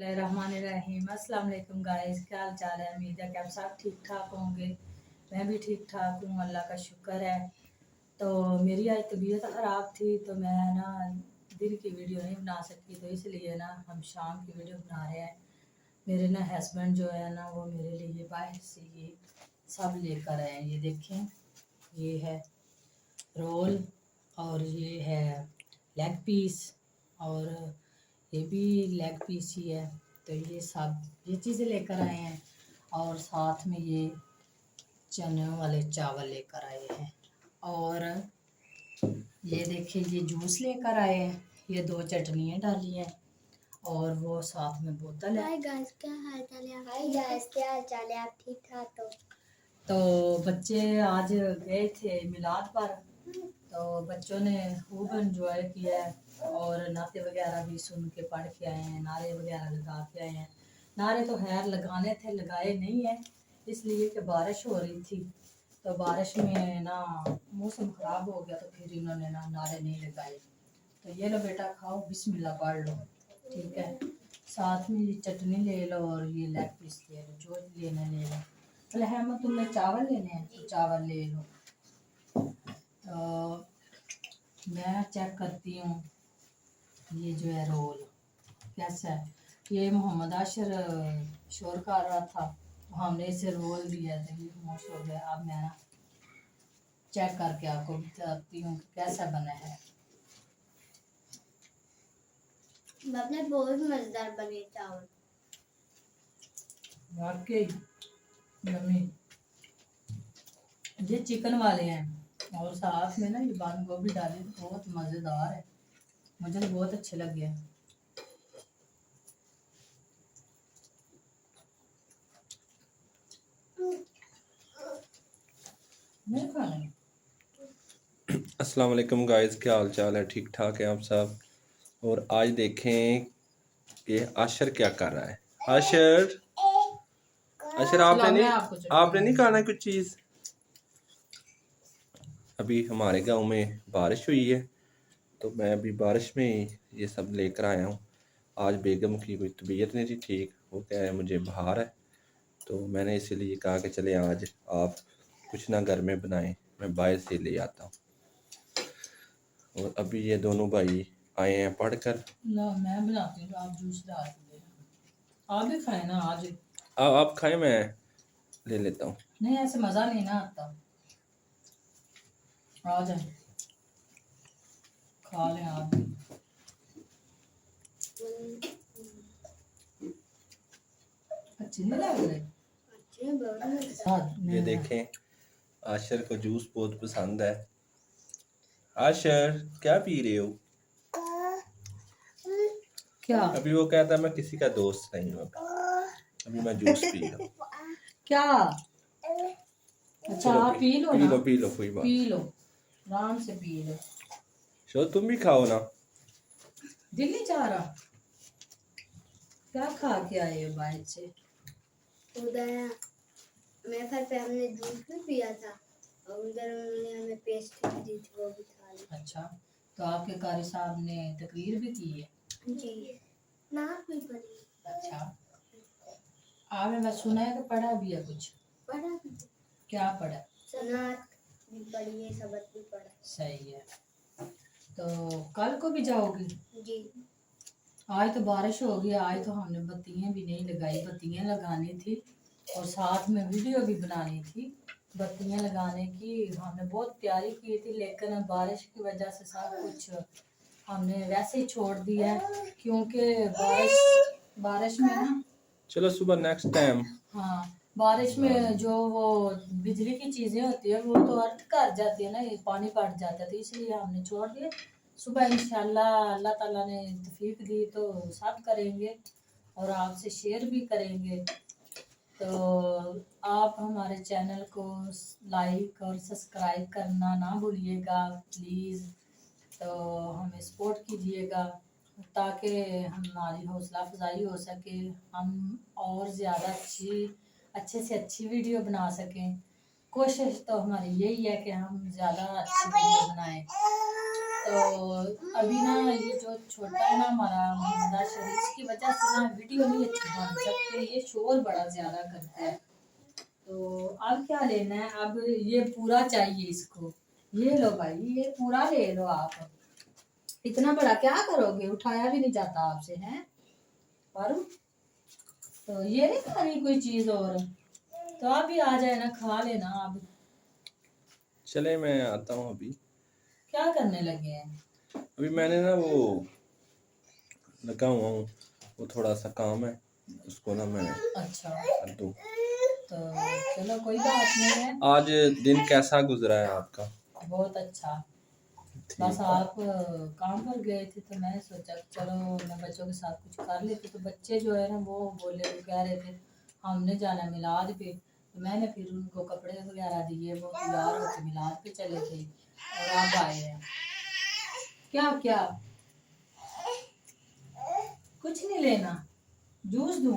बिस्मिल्लाहिर्रहमानिर्रहीम। अस्सलाम वालेकुम गाइस, क्या हाल चाल है। उम्मीद है कि आप सब ठीक ठाक होंगे। मैं भी ठीक ठाक हूँ, अल्लाह का शुक्र है। तो मेरी आज तबीयत ख़राब थी तो मैं ना दिन की वीडियो नहीं बना सकती, तो इसलिए ना हम शाम की वीडियो बना रहे हैं। मेरे ना हस्बैंड जो है ना वो मेरे लिए बाहर से ये सब लेकर आए हैं। ये देखें, ये है रोल और ये है लेग पीस और ये भी लेग पीस ही है। तो ये सब ये चीज़ें लेकर आए हैं और साथ में ये चने वाले चावल लेकर आए हैं और ये देखिए ये जूस लेकर आए हैं। ये 2 चटनियाँ डाली हैं और वो साथ में बोतल है। हाय गाइस, क्या हाल चाल है? हाय गाइस, क्या हाल चाल है? आप ठीक ठाक हो? तो बच्चे आज गए थे मिलाद पर, तो बच्चों ने खूब एंजॉय किया है और नाते वगैरह भी सुन के पढ़ के आए हैं, नारे वगैरह लगा के आए हैं। नारे तो खैर लगाने थे, लगाए नहीं है इसलिए कि बारिश हो रही थी। तो बारिश में ना मौसम ख़राब हो गया तो फिर इन्होंने ना नारे नहीं लगाए। तो ये लो बेटा खाओ, बिस्मिल्लाह पढ़ लो, ठीक है। साथ में ये चटनी ले लो और ये लेग पीस ले लो, जो लेना ले लो। चलो है तुम्हें चावल लेने हैं तो चावल ले लो। तो मैं चेक करती हूँ ये जो है रोल कैसा है। ये मोहम्मद आशर शोर कर रहा था तो हमने इसे रोल दिया था, ये मोश हो गया। अब मैं ना चेक करके आपको बताती हूँ कैसा बना है। आपने बहुत मजेदार बने चावल। वाकई यम्मी। ये चिकन वाले हैं और साथ में ना ये बंद गोभी डाली, बहुत मज़ेदार है, मुझे तो बहुत अच्छे लगे हैं। नहीं खाना है। अस्सलाम वालेकुम गाइस, क्या हाल चाल है? ठीक ठाक है आप सब। और आज देखें कि आशर क्या कर रहा है। आशर आशर आपने नहीं खाना कुछ चीज़? अभी हमारे गांव में बारिश हुई है तो मैं अभी बारिश में ही ये सब लेकर आया हूँ। आज बेगम की कोई तबीयत नहीं थी ठीक, वो कह रहे मुझे बुखार है, तो मैंने इसीलिए कहा कि चले आज आप कुछ ना घर में बनाएं, मैं बाहर से ले आता हूँ। और अभी ये दोनों भाई आए हैं पढ़कर। ना मैं बनाती हूँ, आप जूस डाल के आप भी खाए ना आज। आप खाएं, मैं ले लेता हूँ। नहीं ऐसे मज़ा नहीं ना आता। आ जाए खा लें आप भी। अच्छी नहीं लग रही। अच्छे बहुत मजेदार। ये देखें, आशर को जूस बहुत पसंद है। आशर क्या पी रहे हो? क्या अभी वो कहता है मैं किसी का दोस्त नहीं हूँ, अभी मैं जूस पी रहा हूँ। क्या अच्छा आप पी लो पी ना, लो पी लो, कोई बात। पी लो आराम से पी लो। शो तुम भी खाओ ना। दिल नहीं चाह रहा। क्या खा के आए हो बाहर से? उधर मैं घर पे हमने जूस भी पिया था और उधर उन्होंने हमें पेस्ट भी दी थी, वो भी खा ली। अच्छा, तो आपके कारी साहब ने तकरीर भी की है? जी, नाक भी पड़ी। अच्छा, आपने बस सुना है कि पढ़ा भी है कुछ? पढ़ा भी, क्या पढ़ा? नाक भी पड़ी है, सबक भी पढ़ा। सही है। तो कल को भी जाओगी? जी, आज तो बारिश हो गई, आज तो हमने बत्तियां भी नहीं लगाई, बत्तियां लगानी थी और साथ में वीडियो भी बनानी थी। बत्तियां लगाने की हमने बहुत तैयारी की थी, लेकिन बारिश की वजह से सब कुछ हमने वैसे ही छोड़ दिया है, क्योंकि बारिश में ना, चलो सुबह नेक्स्ट टाइम। हाँ बारिश में जो वो बिजली की चीज़ें होती है वो तो अर्थ कर जाती है ना, ये पानी पड़ जाता है, तो इसलिए हमने छोड़ दिया। सुबह इंशाल्लाह अल्लाह ताला ने तौफीक दी तो सब करेंगे और आपसे शेयर भी करेंगे। तो आप हमारे चैनल को लाइक और सब्सक्राइब करना ना भूलिएगा प्लीज़। तो हमें सपोर्ट कीजिएगा ताकि हमारी हौसला अफजाई हो सके, हम और ज़्यादा अच्छे से अच्छी वीडियो बना सकें। कोशिश तो हमारी यही है कि हम ज़्यादा अच्छी वीडियो बनाएं। तो अभी ना ये जो छोटा है ना हमारा मोहम्मद शरीफ, इसकी वजह से ना वीडियो नहीं अच्छी बन सकती, ये शोर बड़ा ज्यादा करता है। तो अब क्या लेना है, अब ये पूरा चाहिए इसको, ये लो भाई, ये पूरा ले लो आप। इतना बड़ा क्या करोगे, उठाया भी नहीं जाता आपसे, हैं पारू। तो ये नहीं खानी कोई चीज और, तो आप भी आ जाए ना, खा लेना आप। चले मैं आता हूँ अभी। क्या करने लगे हैं? अभी मैंने ना वो लगा हुआ हूँ, वो थोड़ा सा काम है, उसको ना मैं अच्छा, कर दूँ। तो चलो कोई बात नहीं है। आज दिन कैसा गुजरा है आपका? बहुत अच्छा। ठीक बस है। आप काम पर गए थे तो मैंने सोचा कि चलो मैं बच्चों के साथ कुछ कर लेती, तो बच्चे जो है ना वो बोले, वो कह रहे थे हमने जाना मिलाद पे, तो मैंने फिर उनको कपड़े वगैरह दिए, वो तैयार होकर मिलाद पे चले थे और आप आए हैं। क्या क्या कुछ नहीं लेना, जूस दूं?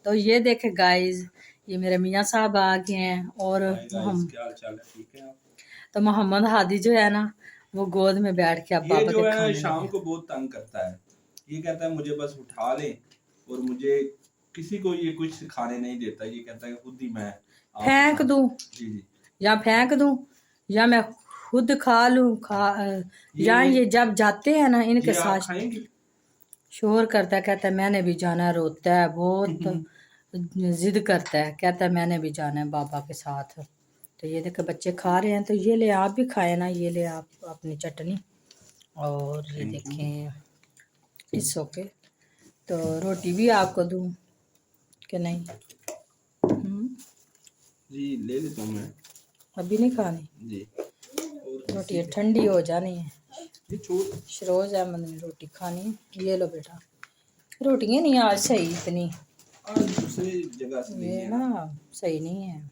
तो ये देखे गाइस, ये मेरे मियाँ साहब आ गए हैं और हम क्या हाल चाल है? ठीक है आप? तो मोहम्मद हादी जो है ना वो गोद में बैठ के अब ये पापा जो के है खाने शाम लगे। को बहुत तंग करता है, ये कहता है मुझे बस उठा ले और मुझे किसी को ये कुछ खाने नहीं देता, ये कहता है खुद ही मैं फेंक दूं जी जी या फेंक दूं या मैं खुद खा लूं, या ये जब जाते हैं ना इनके ये आप साथ खाएंगे? शोर करता है, कहता है मैंने भी जाना है, रोता है बहुत, जिद करता है, कहता है मैंने भी जाना है बाबा के साथ। तो ये देखो बच्चे खा रहे हैं, तो ये ले आप भी खाए ना, ये ले आप अपनी चटनी, और ये देखें इस ओके। तो रोटी भी आपको दूं कि नहीं? जी ले लेता हूँ मैं। अभी नहीं खानी जी रोटी, ठंडी हो जानी है। ये छोड़। शरोज अहमद ने रोटी खानी है, ये लो बेटा। रोटियां नहीं आज सही इतनी, और दूसरी जगह से नहीं ये है ना सही नहीं है।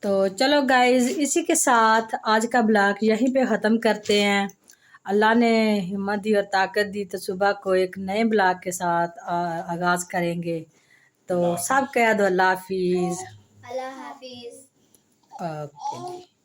तो चलो गाइज, इसी के साथ आज का ब्लॉग यहीं पे ख़त्म करते हैं। अल्लाह ने हिम्मत दी और ताकत दी तो सुबह को एक नए ब्लॉग के साथ आगाज़ करेंगे। तो सब कह दो अल्लाह हाफिज़। अल्लाह हाफिज। ओके।